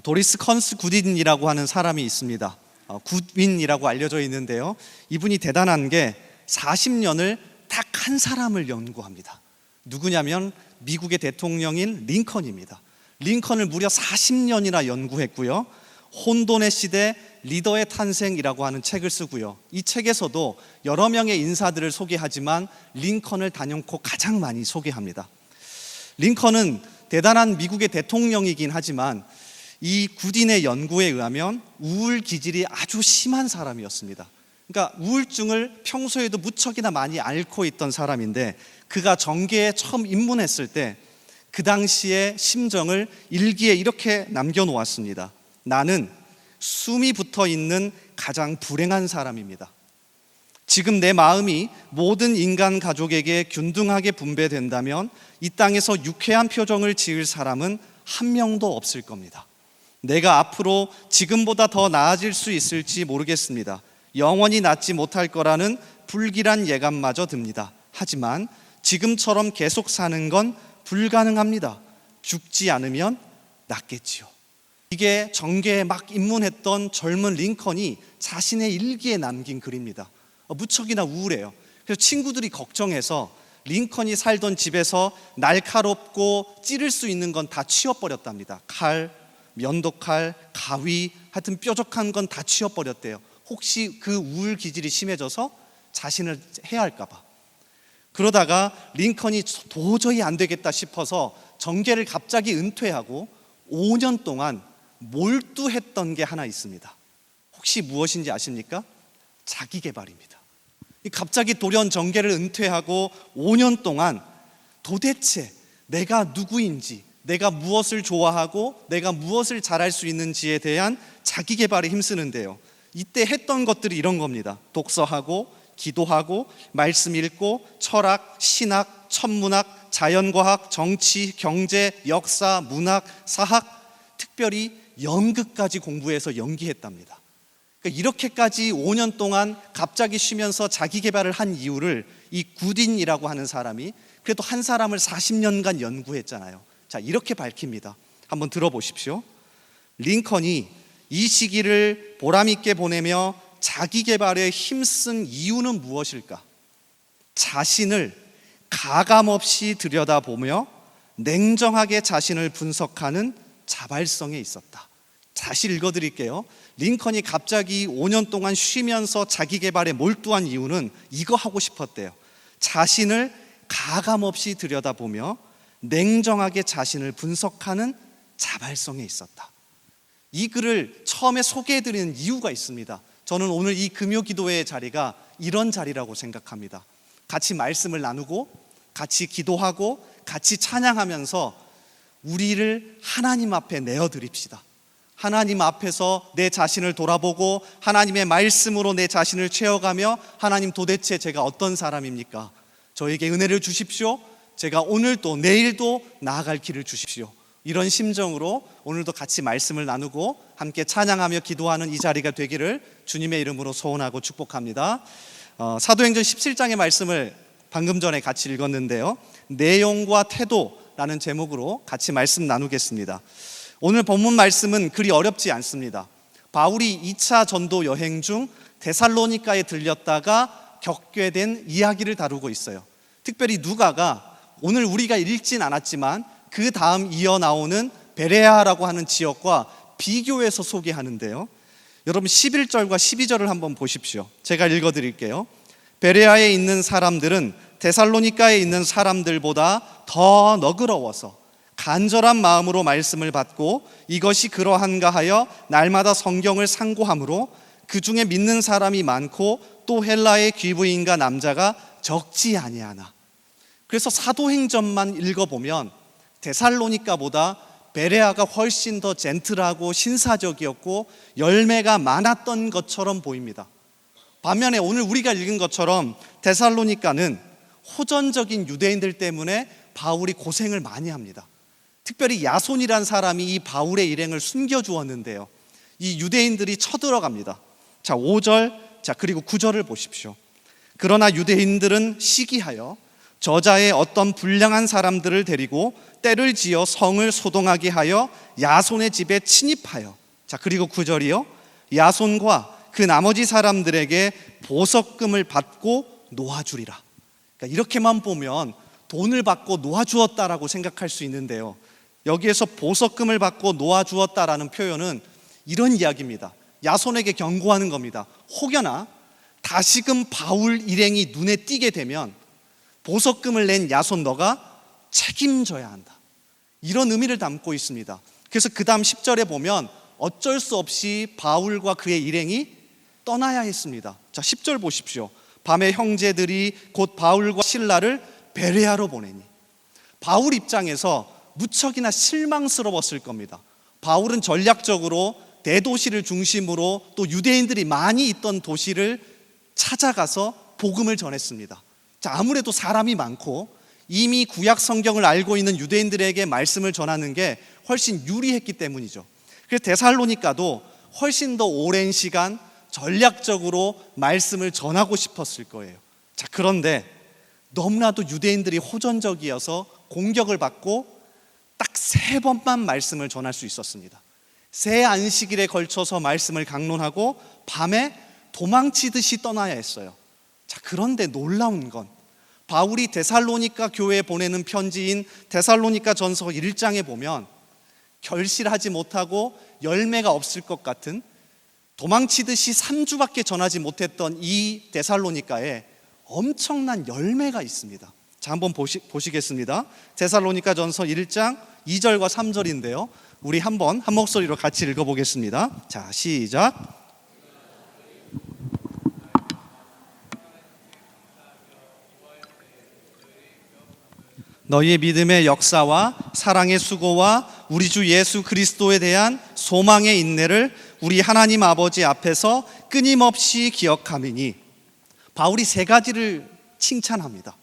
도리스 컨스 굿윈이라고 하는 사람이 있습니다. 굿윈이라고 알려져 있는데요. 이분이 대단한 게 40년을 딱 한 사람을 연구합니다. 누구냐면 미국의 대통령인 링컨입니다. 링컨을 무려 40년이나 연구했고요. 혼돈의 시대 리더의 탄생이라고 하는 책을 쓰고요. 이 책에서도 여러 명의 인사들을 소개하지만 링컨을 단연코 가장 많이 소개합니다. 링컨은 대단한 미국의 대통령이긴 하지만 이 굿윈의 연구에 의하면 우울 기질이 아주 심한 사람이었습니다. 그러니까 우울증을 평소에도 무척이나 많이 앓고 있던 사람인데, 그가 정계에 처음 입문했을 때 그 당시의 심정을 일기에 이렇게 남겨놓았습니다. 나는 숨이 붙어 있는 가장 불행한 사람입니다. 지금 내 마음이 모든 인간 가족에게 균등하게 분배된다면 이 땅에서 유쾌한 표정을 지을 사람은 한 명도 없을 겁니다. 내가 앞으로 지금보다 더 나아질 수 있을지 모르겠습니다. 영원히 낫지 못할 거라는 불길한 예감마저 듭니다. 하지만 지금처럼 계속 사는 건 불가능합니다. 죽지 않으면 낫겠지요. 이게 정계에 막 입문했던 젊은 링컨이 자신의 일기에 남긴 글입니다. 무척이나 우울해요. 그래서 친구들이 걱정해서 링컨이 살던 집에서 날카롭고 찌를 수 있는 건 다 치워버렸답니다. 칼, 면도칼, 가위, 하여튼 뾰족한 건 다 치워버렸대요. 혹시 그 우울 기질이 심해져서 자신을 해할까 봐. 그러다가 링컨이 도저히 안 되겠다 싶어서 정계를 갑자기 은퇴하고 5년 동안 몰두했던 게 하나 있습니다. 혹시 무엇인지 아십니까? 자기 개발입니다. 갑자기 돌연 정계를 은퇴하고 5년 동안 도대체 내가 누구인지, 내가 무엇을 좋아하고 내가 무엇을 잘할 수 있는지에 대한 자기 개발에 힘쓰는데요. 이때 했던 것들이 이런 겁니다. 독서하고 기도하고 말씀 읽고 철학, 신학, 천문학, 자연과학, 정치, 경제, 역사, 문학, 사학, 특별히 연극까지 공부해서 연기했답니다. 그러니까 이렇게까지 5년 동안 갑자기 쉬면서 자기 개발을 한 이유를 이 굿윈이라고 하는 사람이 그래도 한 사람을 40년간 연구했잖아요. 자, 이렇게 밝힙니다. 한번 들어보십시오. 링컨이 이 시기를 보람있게 보내며 자기 개발에 힘쓴 이유는 무엇일까? 자신을 가감없이 들여다보며 냉정하게 자신을 분석하는 자발성에 있었다. 다시 읽어드릴게요. 링컨이 갑자기 5년 동안 쉬면서 자기 개발에 몰두한 이유는 이거 하고 싶었대요. 자신을 가감없이 들여다보며 냉정하게 자신을 분석하는 자발성에 있었다. 이 글을 처음에 소개해드리는 이유가 있습니다. 저는 오늘 이 금요 기도회의 자리가 이런 자리라고 생각합니다. 같이 말씀을 나누고 같이 기도하고 같이 찬양하면서 우리를 하나님 앞에 내어드립시다. 하나님 앞에서 내 자신을 돌아보고 하나님의 말씀으로 내 자신을 채워가며, 하나님 도대체 제가 어떤 사람입니까? 저에게 은혜를 주십시오. 제가 오늘도 내일도 나아갈 길을 주십시오. 이런 심정으로 오늘도 같이 말씀을 나누고 함께 찬양하며 기도하는 이 자리가 되기를 주님의 이름으로 소원하고 축복합니다. 사도행전 17장의 말씀을 방금 전에 같이 읽었는데요. 내용과 태도라는 제목으로 같이 말씀 나누겠습니다. 오늘 본문 말씀은 그리 어렵지 않습니다. 바울이 2차 전도 여행 중 데살로니가에 들렸다가 겪게 된 이야기를 다루고 있어요. 특별히 누가가 오늘 우리가 읽진 않았지만 그 다음 이어 나오는 베레아라고 하는 지역과 비교해서 소개하는데요. 여러분 11절과 12절을 한번 보십시오. 제가 읽어드릴게요. 베레아에 있는 사람들은 데살로니가에 있는 사람들보다 더 너그러워서 간절한 마음으로 말씀을 받고 이것이 그러한가 하여 날마다 성경을 상고하므로 그 중에 믿는 사람이 많고 또 헬라의 귀부인과 남자가 적지 아니하나. 그래서 사도행전만 읽어보면 데살로니가보다 베레아가 훨씬 더 젠틀하고 신사적이었고 열매가 많았던 것처럼 보입니다. 반면에 오늘 우리가 읽은 것처럼 데살로니가는 호전적인 유대인들 때문에 바울이 고생을 많이 합니다. 특별히 야손이란 사람이 이 바울의 일행을 숨겨주었는데요. 이 유대인들이 쳐들어갑니다. 자, 5절, 자, 그리고 9절을 보십시오. 그러나 유대인들은 시기하여 저자의 어떤 불량한 사람들을 데리고 때를 지어 성을 소동하게 하여 야손의 집에 침입하여, 자 그리고 9절이요, 야손과 그 나머지 사람들에게 보석금을 받고 놓아주리라. 그러니까 이렇게만 보면 돈을 받고 놓아주었다라고 생각할 수 있는데요, 여기에서 보석금을 받고 놓아주었다라는 표현은 이런 이야기입니다. 야손에게 경고하는 겁니다. 혹여나 다시금 바울 일행이 눈에 띄게 되면 보석금을 낸 야손 너가 책임져야 한다, 이런 의미를 담고 있습니다. 그래서 그 다음 10절에 보면 어쩔 수 없이 바울과 그의 일행이 떠나야 했습니다. 자 10절 보십시오. 밤에 형제들이 곧 바울과 실라를 베레아로 보내니. 바울 입장에서 무척이나 실망스러웠을 겁니다. 바울은 전략적으로 대도시를 중심으로 또 유대인들이 많이 있던 도시를 찾아가서 복음을 전했습니다. 자, 아무래도 사람이 많고 이미 구약 성경을 알고 있는 유대인들에게 말씀을 전하는 게 훨씬 유리했기 때문이죠. 그래서 데살로니가도 훨씬 더 오랜 시간 전략적으로 말씀을 전하고 싶었을 거예요. 자, 그런데 너무나도 유대인들이 호전적이어서 공격을 받고 딱 3번만 말씀을 전할 수 있었습니다. 3 안식일에 걸쳐서 말씀을 강론하고 밤에 도망치듯이 떠나야 했어요. 자, 그런데 놀라운 건 바울이 데살로니가 교회에 보내는 편지인 데살로니가 전서 1장에 보면 결실하지 못하고 열매가 없을 것 같은, 도망치듯이 3주밖에 전하지 못했던 이 데살로니가에 엄청난 열매가 있습니다. 자, 한번 보시겠습니다. 데살로니가 전서 1장 2절과 3절인데요, 우리 한번 한 목소리로 같이 읽어보겠습니다. 자, 시작. 너희의 믿음의 역사와 사랑의 수고와 우리 주 예수 그리스도에 대한 소망의 인내를 우리 하나님 아버지 앞에서 끊임없이 기억함이니. 바울이 3가지를 칭찬합니다.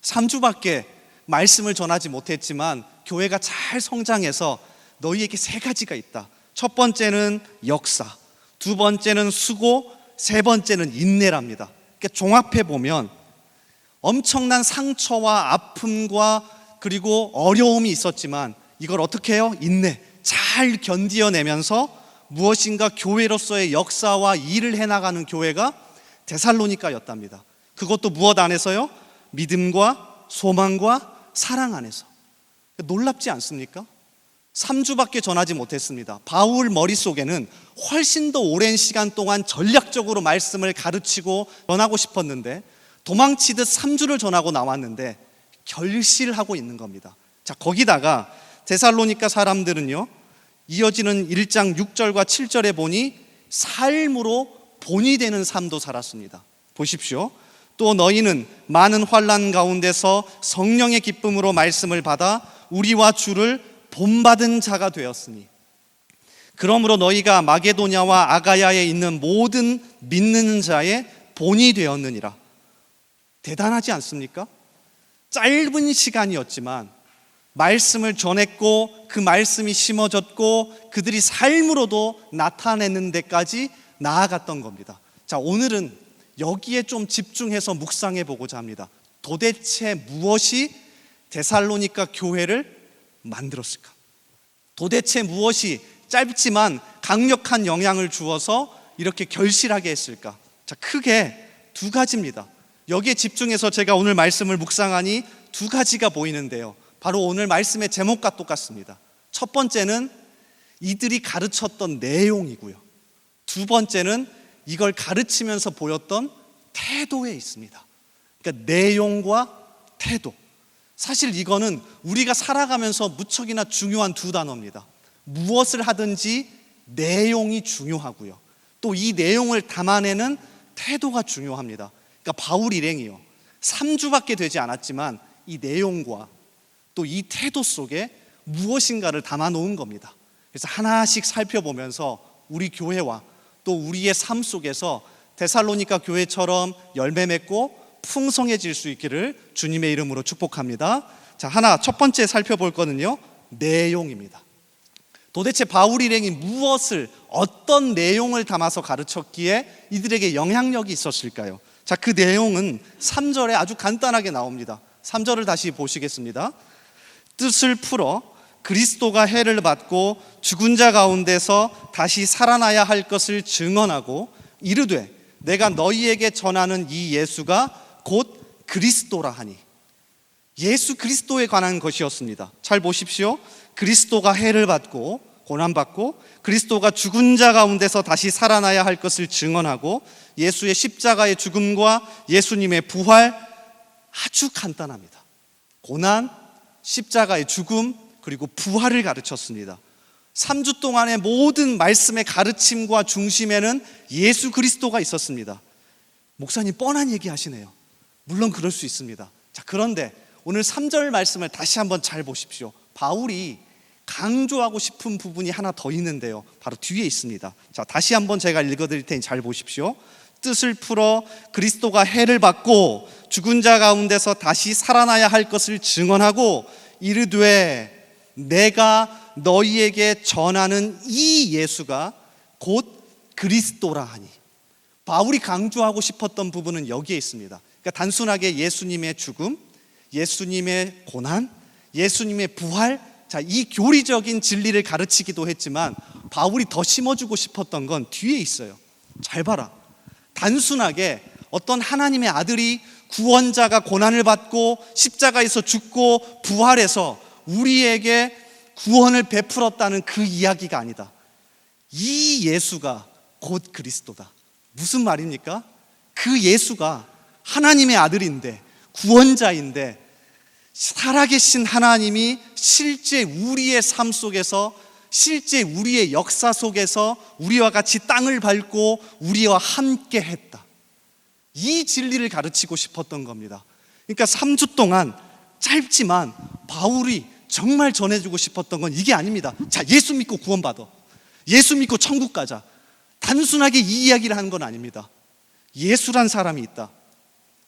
3주밖에 말씀을 전하지 못했지만 교회가 잘 성장해서 너희에게 3가지가 있다. 첫 번째는 역사, 2번째는 수고, 3번째는 인내랍니다. 그러니까 종합해 보면 엄청난 상처와 아픔과 그리고 어려움이 있었지만 이걸 어떻게 해요? 인내, 잘 견디어내면서 무엇인가 교회로서의 역사와 일을 해나가는 교회가 데살로니가였답니다. 그것도 무엇 안에서요? 믿음과 소망과 사랑 안에서. 놀랍지 않습니까? 3주밖에 전하지 못했습니다. 바울 머릿속에는 훨씬 더 오랜 시간 동안 전략적으로 말씀을 가르치고 전하고 싶었는데 도망치듯 3주를 전하고 나왔는데 결실하고 있는 겁니다. 자, 거기다가 데살로니가 사람들은요, 이어지는 1장 6절과 7절에 보니 삶으로 본이 되는 삶도 살았습니다. 보십시오. 또 너희는 많은 환난 가운데서 성령의 기쁨으로 말씀을 받아 우리와 주를 본받은 자가 되었으니, 그러므로 너희가 마게도냐와 아가야에 있는 모든 믿는 자의 본이 되었느니라. 대단하지 않습니까? 짧은 시간이었지만 말씀을 전했고 그 말씀이 심어졌고 그들이 삶으로도 나타내는 데까지 나아갔던 겁니다. 자, 오늘은 여기에 좀 집중해서 묵상해 보고자 합니다. 도대체 무엇이 데살로니가 교회를 만들었을까? 도대체 무엇이 짧지만 강력한 영향을 주어서 이렇게 결실하게 했을까? 자, 크게 2가지입니다. 여기에 집중해서 제가 오늘 말씀을 묵상하니 2가지가 보이는데요, 바로 오늘 말씀의 제목과 똑같습니다. 첫 번째는 이들이 가르쳤던 내용이고요, 2번째는 이걸 가르치면서 보였던 태도에 있습니다. 그러니까 내용과 태도. 사실 이거는 우리가 살아가면서 무척이나 중요한 2 단어입니다. 무엇을 하든지 내용이 중요하고요, 또 이 내용을 담아내는 태도가 중요합니다. 그러니까 바울 일행이요, 3주밖에 되지 않았지만 이 내용과 또 이 태도 속에 무엇인가를 담아 놓은 겁니다. 그래서 하나씩 살펴보면서 우리 교회와 또 우리의 삶 속에서 데살로니가 교회처럼 열매 맺고 풍성해질 수 있기를 주님의 이름으로 축복합니다. 자, 첫 번째 살펴볼 거는요, 내용입니다. 도대체 바울 일행이 무엇을, 어떤 내용을 담아서 가르쳤기에 이들에게 영향력이 있었을까요? 자, 그 내용은 3절에 아주 간단하게 나옵니다. 3절을 다시 보시겠습니다. 뜻을 풀어 그리스도가 해를 받고 죽은 자 가운데서 다시 살아나야 할 것을 증언하고 이르되 내가 너희에게 전하는 이 예수가 곧 그리스도라 하니. 예수 그리스도에 관한 것이었습니다. 잘 보십시오. 그리스도가 해를 받고 고난받고 그리스도가 죽은 자 가운데서 다시 살아나야 할 것을 증언하고 예수의 십자가의 죽음과 예수님의 부활, 아주 간단합니다. 고난, 십자가의 죽음, 그리고 부활을 가르쳤습니다. 3주 동안의 모든 말씀의 가르침과 중심에는 예수 그리스도가 있었습니다. 목사님 뻔한 얘기 하시네요. 물론 그럴 수 있습니다. 자, 그런데 오늘 3절 말씀을 다시 한번 잘 보십시오. 바울이 강조하고 싶은 부분이 하나 더 있는데요, 바로 뒤에 있습니다. 자, 다시 한번 제가 읽어드릴 테니 잘 보십시오. 뜻을 풀어 그리스도가 해를 받고 죽은 자 가운데서 다시 살아나야 할 것을 증언하고 이르되 내가 너희에게 전하는 이 예수가 곧 그리스도라 하니. 바울이 강조하고 싶었던 부분은 여기에 있습니다. 그러니까 단순하게 예수님의 죽음, 예수님의 고난, 예수님의 부활, 자, 이 교리적인 진리를 가르치기도 했지만 바울이 더 심어주고 싶었던 건 뒤에 있어요. 잘 봐라. 단순하게 어떤 하나님의 아들이 구원자가 고난을 받고 십자가에서 죽고 부활해서 우리에게 구원을 베풀었다는 그 이야기가 아니다. 이 예수가 곧 그리스도다. 무슨 말입니까? 그 예수가 하나님의 아들인데, 구원자인데, 살아계신 하나님이 실제 우리의 삶 속에서, 실제 우리의 역사 속에서 우리와 같이 땅을 밟고 우리와 함께 했다. 이 진리를 가르치고 싶었던 겁니다. 그러니까 3주 동안 짧지만 바울이 정말 전해주고 싶었던 건 이게 아닙니다. 자, 예수 믿고 구원받아, 예수 믿고 천국 가자, 단순하게 이 이야기를 하는 건 아닙니다. 예수란 사람이 있다.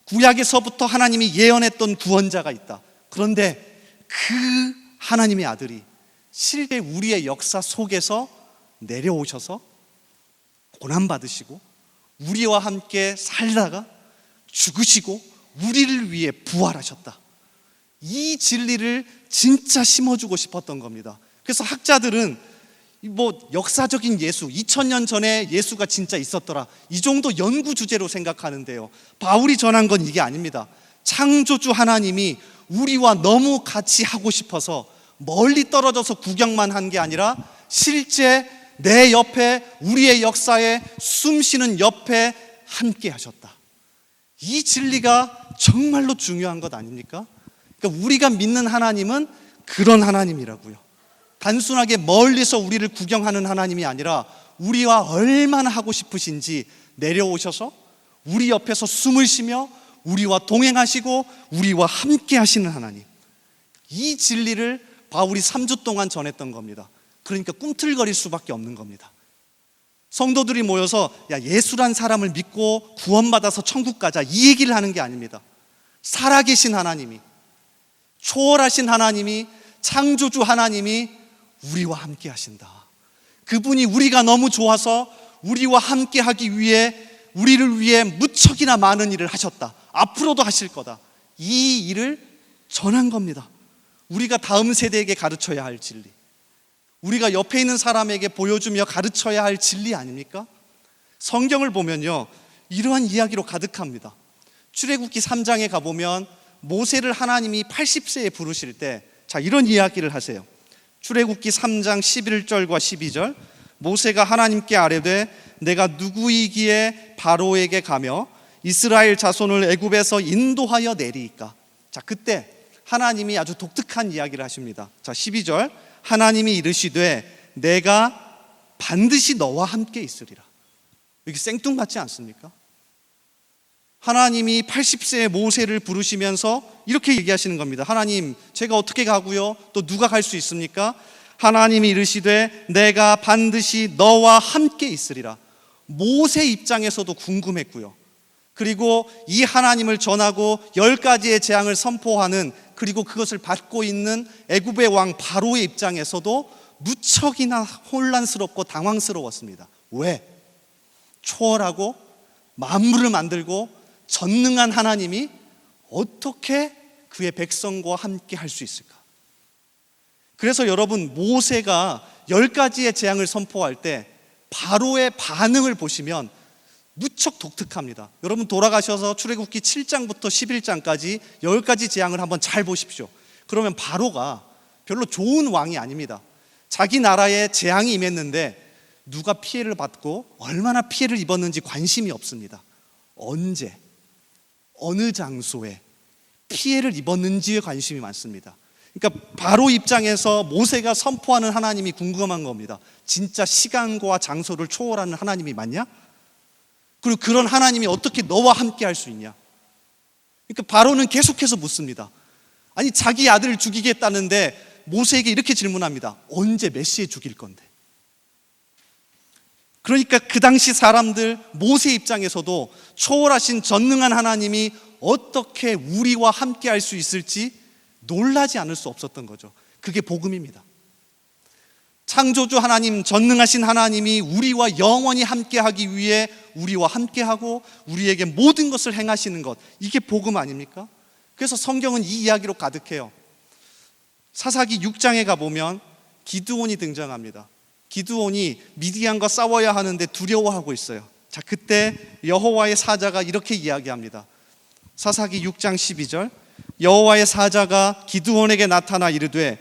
구약에서부터 하나님이 예언했던 구원자가 있다. 그런데 그 하나님의 아들이 실제 우리의 역사 속에서 내려오셔서 고난받으시고 우리와 함께 살다가 죽으시고 우리를 위해 부활하셨다. 이 진리를 진짜 심어주고 싶었던 겁니다. 그래서 학자들은 역사적인 예수, 2000년 전에 예수가 진짜 있었더라, 이 정도 연구 주제로 생각하는데요, 바울이 전한 건 이게 아닙니다. 창조주 하나님이 우리와 너무 같이 하고 싶어서 멀리 떨어져서 구경만 한 게 아니라 실제 내 옆에, 우리의 역사에 숨쉬는 옆에 함께 하셨다. 이 진리가 정말로 중요한 것 아닙니까? 그러니까 우리가 믿는 하나님은 그런 하나님이라고요. 단순하게 멀리서 우리를 구경하는 하나님이 아니라 우리와 얼마나 하고 싶으신지 내려오셔서 우리 옆에서 숨을 쉬며 우리와 동행하시고 우리와 함께 하시는 하나님. 이 진리를 바울이 3주 동안 전했던 겁니다. 그러니까 꿈틀거릴 수밖에 없는 겁니다. 성도들이 모여서 예수란 사람을 믿고 구원받아서 천국 가자, 이 얘기를 하는 게 아닙니다. 살아계신 하나님이, 초월하신 하나님이, 창조주 하나님이 우리와 함께 하신다. 그분이 우리가 너무 좋아서 우리와 함께 하기 위해, 우리를 위해 무척이나 많은 일을 하셨다. 앞으로도 하실 거다. 이 일을 전한 겁니다. 우리가 다음 세대에게 가르쳐야 할 진리, 우리가 옆에 있는 사람에게 보여주며 가르쳐야 할 진리 아닙니까? 성경을 보면요, 이러한 이야기로 가득합니다. 출애굽기 3장에 가보면 모세를 하나님이 80세에 부르실 때, 자, 이런 이야기를 하세요. 출애굽기 3장 11절과 12절. 모세가 하나님께 아뢰되 내가 누구이기에 바로에게 가며 이스라엘 자손을 애굽에서 인도하여 내리이까. 자, 그때 하나님이 아주 독특한 이야기를 하십니다. 자, 12절. 하나님이 이르시되 내가 반드시 너와 함께 있으리라. 이게 생뚱맞지 않습니까? 하나님이 80세의 모세를 부르시면서 이렇게 얘기하시는 겁니다. 하나님, 제가 어떻게 가고요? 또 누가 갈 수 있습니까? 하나님이 이르시되 내가 반드시 너와 함께 있으리라. 모세 입장에서도 궁금했고요, 그리고 이 하나님을 전하고 10가지의 재앙을 선포하는, 그리고 그것을 받고 있는 애굽의 왕 바로의 입장에서도 무척이나 혼란스럽고 당황스러웠습니다. 왜? 초월하고 만물을 만들고 전능한 하나님이 어떻게 그의 백성과 함께 할 수 있을까? 그래서 여러분, 모세가 10가지의 재앙을 선포할 때 바로의 반응을 보시면 무척 독특합니다. 여러분 돌아가셔서 출애굽기 7장부터 11장까지 10가지 재앙을 한번 잘 보십시오. 그러면 바로가 별로 좋은 왕이 아닙니다. 자기 나라에 재앙이 임했는데 누가 피해를 받고 얼마나 피해를 입었는지 관심이 없습니다. 언제, 어느 장소에 피해를 입었는지에 관심이 많습니다. 그러니까 바로 입장에서 모세가 선포하는 하나님이 궁금한 겁니다. 진짜 시간과 장소를 초월하는 하나님이 맞냐? 그리고 그런 하나님이 어떻게 너와 함께 할 수 있냐? 그러니까 바로는 계속해서 묻습니다. 아니, 자기 아들을 죽이겠다는데 모세에게 이렇게 질문합니다. 언제 메시에 죽일 건데? 그러니까 그 당시 사람들, 모세 입장에서도 초월하신 전능한 하나님이 어떻게 우리와 함께 할 수 있을지 놀라지 않을 수 없었던 거죠. 그게 복음입니다. 창조주 하나님, 전능하신 하나님이 우리와 영원히 함께하기 위해 우리와 함께하고 우리에게 모든 것을 행하시는 것, 이게 복음 아닙니까? 그래서 성경은 이 이야기로 가득해요. 사사기 6장에 가보면 기드온이 등장합니다. 기드온이 미디안과 싸워야 하는데 두려워하고 있어요. 자, 그때 여호와의 사자가 이렇게 이야기합니다. 사사기 6장 12절, 여호와의 사자가 기드온에게 나타나 이르되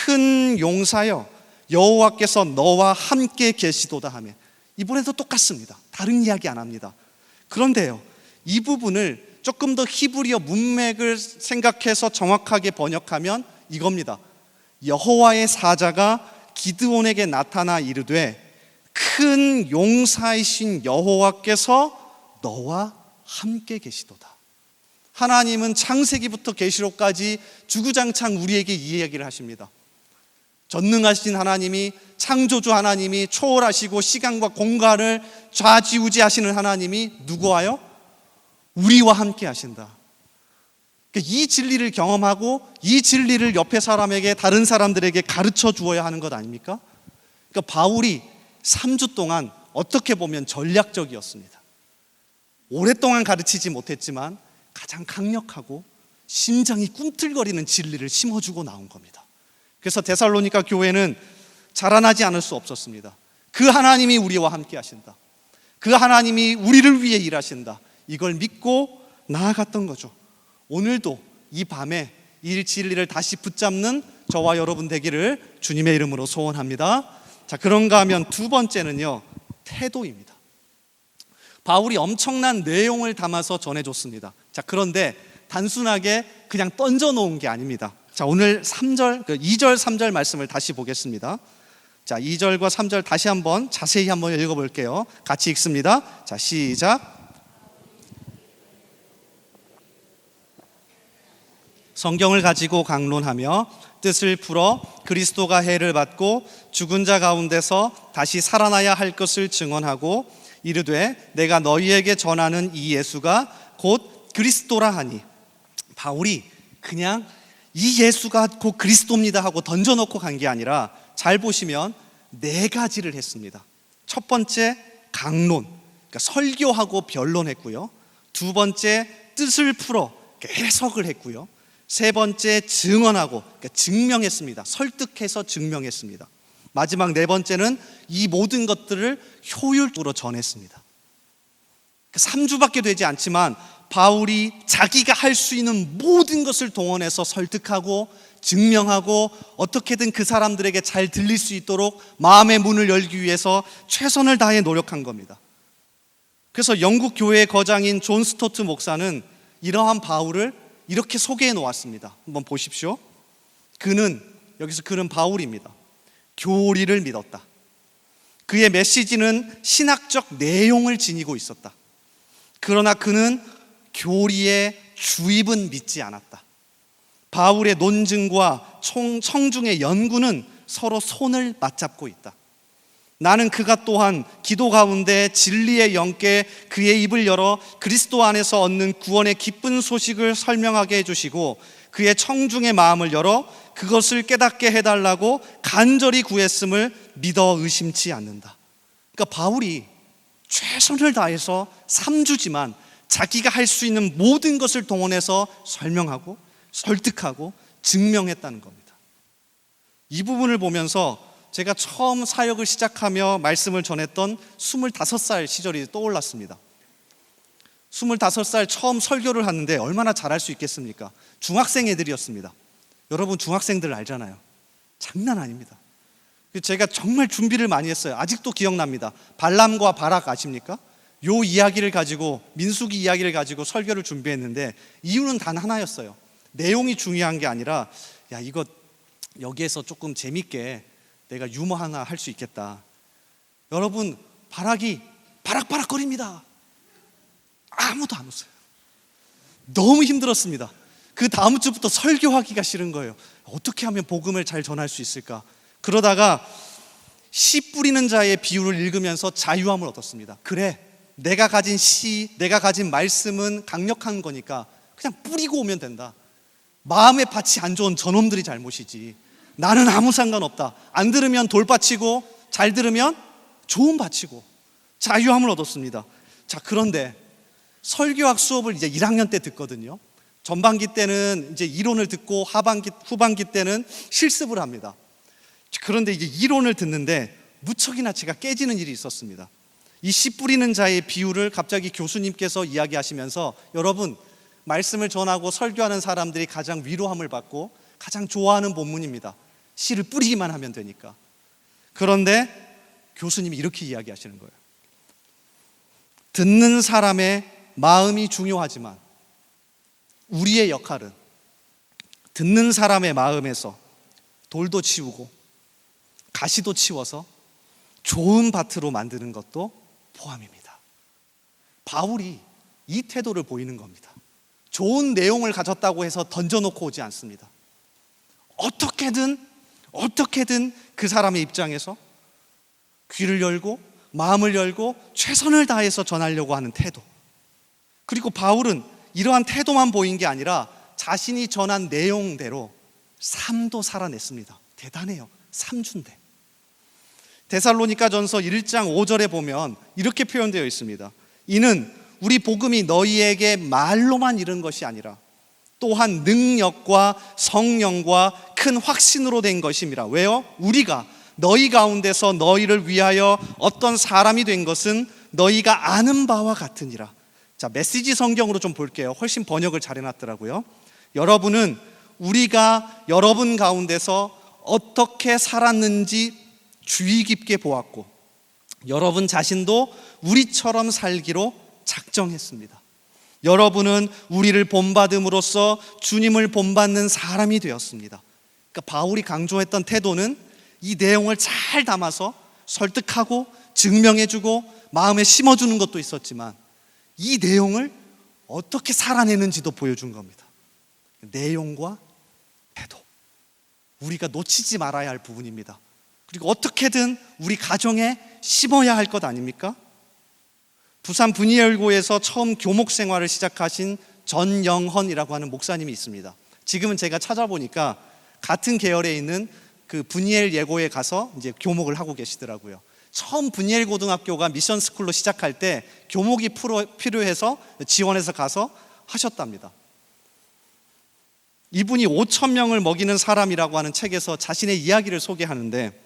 큰 용사여, 여호와께서 너와 함께 계시도다 하며. 이번에도 똑같습니다. 다른 이야기 안 합니다. 그런데요, 이 부분을 조금 더 히브리어 문맥을 생각해서 정확하게 번역하면 이겁니다. 여호와의 사자가 기드온에게 나타나 이르되 큰 용사이신 여호와께서 너와 함께 계시도다. 하나님은 창세기부터 계시록까지 주구장창 우리에게 이 이야기를 하십니다. 전능하신 하나님이, 창조주 하나님이, 초월하시고 시간과 공간을 좌지우지하시는 하나님이 누구와요? 우리와 함께 하신다. 이 진리를 경험하고 이 진리를 옆에 사람에게, 다른 사람들에게 가르쳐 주어야 하는 것 아닙니까? 그러니까 바울이 3주 동안 어떻게 보면 전략적이었습니다. 오랫동안 가르치지 못했지만 가장 강력하고 심장이 꿈틀거리는 진리를 심어주고 나온 겁니다. 그래서 데살로니가 교회는 자라나지 않을 수 없었습니다. 그 하나님이 우리와 함께 하신다. 그 하나님이 우리를 위해 일하신다. 이걸 믿고 나아갔던 거죠. 오늘도 이 밤에 이 진리를 다시 붙잡는 저와 여러분 되기를 주님의 이름으로 소원합니다. 자, 그런가 하면 두 번째는요, 태도입니다. 바울이 엄청난 내용을 담아서 전해줬습니다. 자, 그런데 단순하게 그냥 던져놓은 게 아닙니다. 자, 오늘 2절, 3절 말씀을 다시 보겠습니다. 자, 2절과 3절 다시 한번 자세히 한번 읽어볼게요. 같이 읽습니다. 자, 시작. 성경을 가지고 강론하며 뜻을 풀어 그리스도가 해를 받고 죽은 자 가운데서 다시 살아나야 할 것을 증언하고 이르되 내가 너희에게 전하는 이 예수가 곧 그리스도라 하니. 바울이 그냥 이 예수가 곧 그리스도입니다 하고 던져놓고 간 게 아니라 잘 보시면 4가지를 했습니다. 첫 번째 강론, 그러니까 설교하고 변론했고요. 두 번째 뜻을 풀어 해석을 했고요. 세 번째 증언하고, 그러니까 증명했습니다. 설득해서 증명했습니다. 마지막 4번째는 이 모든 것들을 효율적으로 전했습니다. 3주밖에 되지 않지만 바울이 자기가 할 수 있는 모든 것을 동원해서 설득하고 증명하고 어떻게든 그 사람들에게 잘 들릴 수 있도록 마음의 문을 열기 위해서 최선을 다해 노력한 겁니다. 그래서 영국 교회의 거장인 존 스토트 목사는 이러한 바울을 이렇게 소개해 놓았습니다. 한번 보십시오. 여기서 그는 바울입니다. 교리를 믿었다. 그의 메시지는 신학적 내용을 지니고 있었다. 그러나 그는 교리의 주입은 믿지 않았다. 바울의 논증과 청중의 연구는 서로 손을 맞잡고 있다. 나는 그가 또한 기도 가운데 진리의 영께 그의 입을 열어 그리스도 안에서 얻는 구원의 기쁜 소식을 설명하게 해주시고 그의 청중의 마음을 열어 그것을 깨닫게 해달라고 간절히 구했음을 믿어 의심치 않는다. 그러니까 바울이 최선을 다해서 3주지만 자기가 할 수 있는 모든 것을 동원해서 설명하고 설득하고 증명했다는 겁니다. 이 부분을 보면서 제가 처음 사역을 시작하며 말씀을 전했던 25살 시절이 떠올랐습니다. 25살 처음 설교를 하는데 얼마나 잘할 수 있겠습니까? 중학생 애들이었습니다. 여러분 중학생들 알잖아요. 장난 아닙니다. 제가 정말 준비를 많이 했어요. 아직도 기억납니다. 발람과 바락 아십니까? 요 이야기를 가지고, 민수기 이야기를 가지고 설교를 준비했는데 이유는 단 하나였어요. 내용이 중요한 게 아니라, 야, 이거 여기에서 조금 재밌게 내가 유머 하나 할 수 있겠다. 여러분, 바락이 바락바락거립니다. 아무도 안 웃어요. 너무 힘들었습니다. 그 다음 주부터 설교하기가 싫은 거예요. 어떻게 하면 복음을 잘 전할 수 있을까? 그러다가 씨 뿌리는 자의 비유를 읽으면서 자유함을 얻었습니다. 그래, 내가 가진 씨, 내가 가진 말씀은 강력한 거니까 그냥 뿌리고 오면 된다. 마음의 밭이 안 좋은 저놈들이 잘못이지, 나는 아무 상관없다. 안 들으면 돌밭이고 잘 들으면 좋은 밭이고, 자유함을 얻었습니다. 자, 그런데 설교학 수업을 이제 1학년 때 듣거든요. 전반기 때는 이제 이론을 듣고 후반기 때는 실습을 합니다. 그런데 이제 이론을 듣는데 무척이나 제가 깨지는 일이 있었습니다. 이 씨 뿌리는 자의 비유를 갑자기 교수님께서 이야기하시면서, 여러분, 말씀을 전하고 설교하는 사람들이 가장 위로함을 받고 가장 좋아하는 본문입니다. 씨를 뿌리기만 하면 되니까. 그런데 교수님이 이렇게 이야기하시는 거예요. 듣는 사람의 마음이 중요하지만 우리의 역할은 듣는 사람의 마음에서 돌도 치우고 가시도 치워서 좋은 밭으로 만드는 것도 포함입니다. 바울이 이 태도를 보이는 겁니다. 좋은 내용을 가졌다고 해서 던져놓고 오지 않습니다. 어떻게든 그 사람의 입장에서 귀를 열고 마음을 열고 최선을 다해서 전하려고 하는 태도. 그리고 바울은 이러한 태도만 보인 게 아니라 자신이 전한 내용대로 삶도 살아냈습니다. 대단해요. 3주인데. 데살로니가전서 1장 5절에 보면 이렇게 표현되어 있습니다. 이는 우리 복음이 너희에게 말로만 이른 것이 아니라 또한 능력과 성령과 큰 확신으로 된 것임이라. 왜요? 우리가 너희 가운데서 너희를 위하여 어떤 사람이 된 것은 너희가 아는 바와 같으니라. 자, 메시지 성경으로 좀 볼게요. 훨씬 번역을 잘 해놨더라고요. 여러분은 우리가 여러분 가운데서 어떻게 살았는지 주의 깊게 보았고 여러분 자신도 우리처럼 살기로 작정했습니다. 여러분은 우리를 본받음으로써 주님을 본받는 사람이 되었습니다. 그러니까 바울이 강조했던 태도는 이 내용을 잘 담아서 설득하고 증명해주고 마음에 심어주는 것도 있었지만 이 내용을 어떻게 살아내는지도 보여준 겁니다. 내용과 태도, 우리가 놓치지 말아야 할 부분입니다. 그리고 어떻게든 우리 가정에 심어야 할 것 아닙니까? 부산 분이엘고에서 처음 교목 생활을 시작하신 전영헌이라고 하는 목사님이 있습니다. 지금은 제가 찾아보니까 같은 계열에 있는 그 분이엘 예고에 가서 이제 교목을 하고 계시더라고요. 처음 분이엘 고등학교가 미션 스쿨로 시작할 때 교목이 필요해서 지원해서 가서 하셨답니다. 이분이 5,000명을 먹이는 사람이라고 하는 책에서 자신의 이야기를 소개하는데,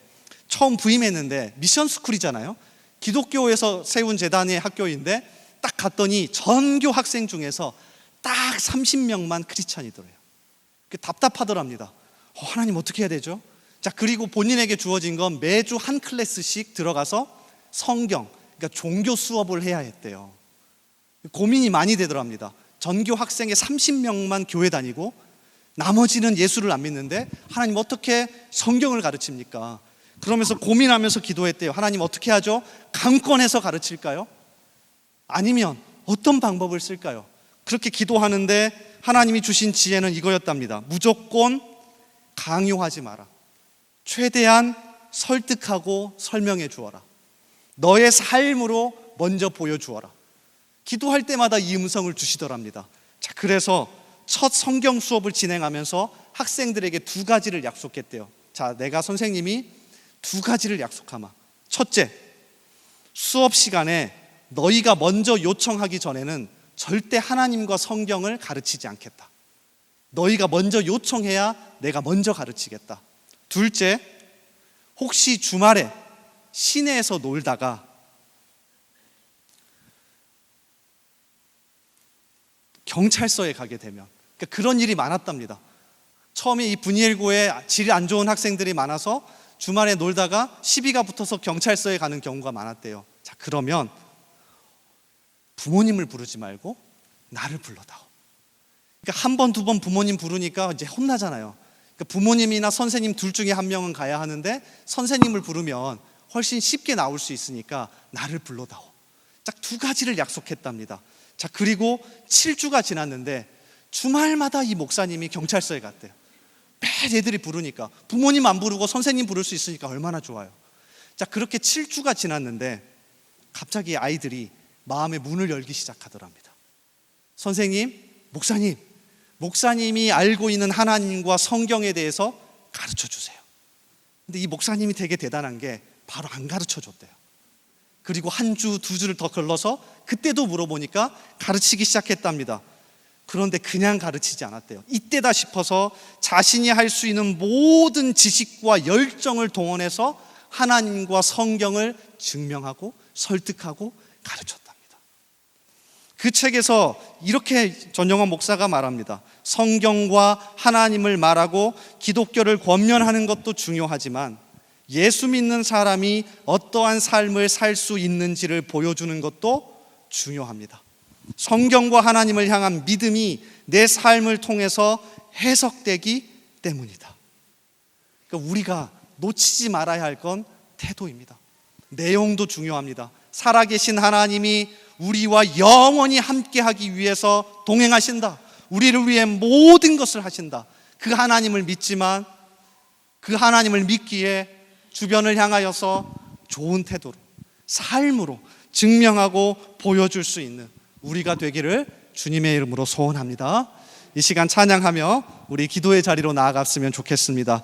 처음 부임했는데 미션 스쿨이잖아요. 기독교에서 세운 재단의 학교인데 딱 갔더니 전교 학생 중에서 딱 30명만 크리스찬이더래요. 답답하더랍니다. 하나님 어떻게 해야 되죠? 자, 그리고 본인에게 주어진 건 매주 한 클래스씩 들어가서 성경, 그러니까 종교 수업을 해야 했대요. 고민이 많이 되더랍니다. 전교 학생의 30명만 교회 다니고 나머지는 예수를 안 믿는데 하나님 어떻게 성경을 가르칩니까? 그러면서 고민하면서 기도했대요. 하나님 어떻게 하죠? 강권해서 가르칠까요? 아니면 어떤 방법을 쓸까요? 그렇게 기도하는데 하나님이 주신 지혜는 이거였답니다. 무조건 강요하지 마라. 최대한 설득하고 설명해 주어라. 너의 삶으로 먼저 보여주어라. 기도할 때마다 이 음성을 주시더랍니다. 자, 그래서 첫 성경 수업을 진행하면서 학생들에게 2가지를 약속했대요. 자, 내가 선생님이 2가지를 약속하마. 첫째, 수업 시간에 너희가 먼저 요청하기 전에는 절대 하나님과 성경을 가르치지 않겠다. 너희가 먼저 요청해야 내가 먼저 가르치겠다. 둘째, 혹시 주말에 시내에서 놀다가 경찰서에 가게 되면, 그러니까 그런 일이 많았답니다. 처음에 이 분이엘고에 질이 안 좋은 학생들이 많아서 주말에 놀다가 시비가 붙어서 경찰서에 가는 경우가 많았대요. 자, 그러면 부모님을 부르지 말고 나를 불러다오. 그러니까 한 번, 두 번 부모님 부르니까 이제 혼나잖아요. 그러니까 부모님이나 선생님 둘 중에 한 명은 가야 하는데 선생님을 부르면 훨씬 쉽게 나올 수 있으니까 나를 불러다오. 딱 두 가지를 약속했답니다. 자, 그리고 7주가 지났는데 주말마다 이 목사님이 경찰서에 갔대요. 매일 애들이 부르니까, 부모님 안 부르고 선생님 부를 수 있으니까 얼마나 좋아요. 자, 그렇게 7주가 지났는데 갑자기 아이들이 마음의 문을 열기 시작하더랍니다. 선생님, 목사님이 알고 있는 하나님과 성경에 대해서 가르쳐 주세요. 근데 이 목사님이 되게 대단한 게 바로 안 가르쳐 줬대요. 그리고 한 주, 두 주를 더 걸러서 그때도 물어보니까 가르치기 시작했답니다. 그런데 그냥 가르치지 않았대요. 이때다 싶어서 자신이 할 수 있는 모든 지식과 열정을 동원해서 하나님과 성경을 증명하고 설득하고 가르쳤답니다. 그 책에서 이렇게 전영원 목사가 말합니다. 성경과 하나님을 말하고 기독교를 권면하는 것도 중요하지만 예수 믿는 사람이 어떠한 삶을 살 수 있는지를 보여주는 것도 중요합니다. 성경과 하나님을 향한 믿음이 내 삶을 통해서 해석되기 때문이다. 그러니까 우리가 놓치지 말아야 할 건 태도입니다. 내용도 중요합니다. 살아계신 하나님이 우리와 영원히 함께하기 위해서 동행하신다. 우리를 위해 모든 것을 하신다. 그 하나님을 믿지만 그 하나님을 믿기에 주변을 향하여서 좋은 태도로, 삶으로 증명하고 보여줄 수 있는 우리가 되기를 주님의 이름으로 소원합니다. 이 시간 찬양하며 우리 기도의 자리로 나아갔으면 좋겠습니다.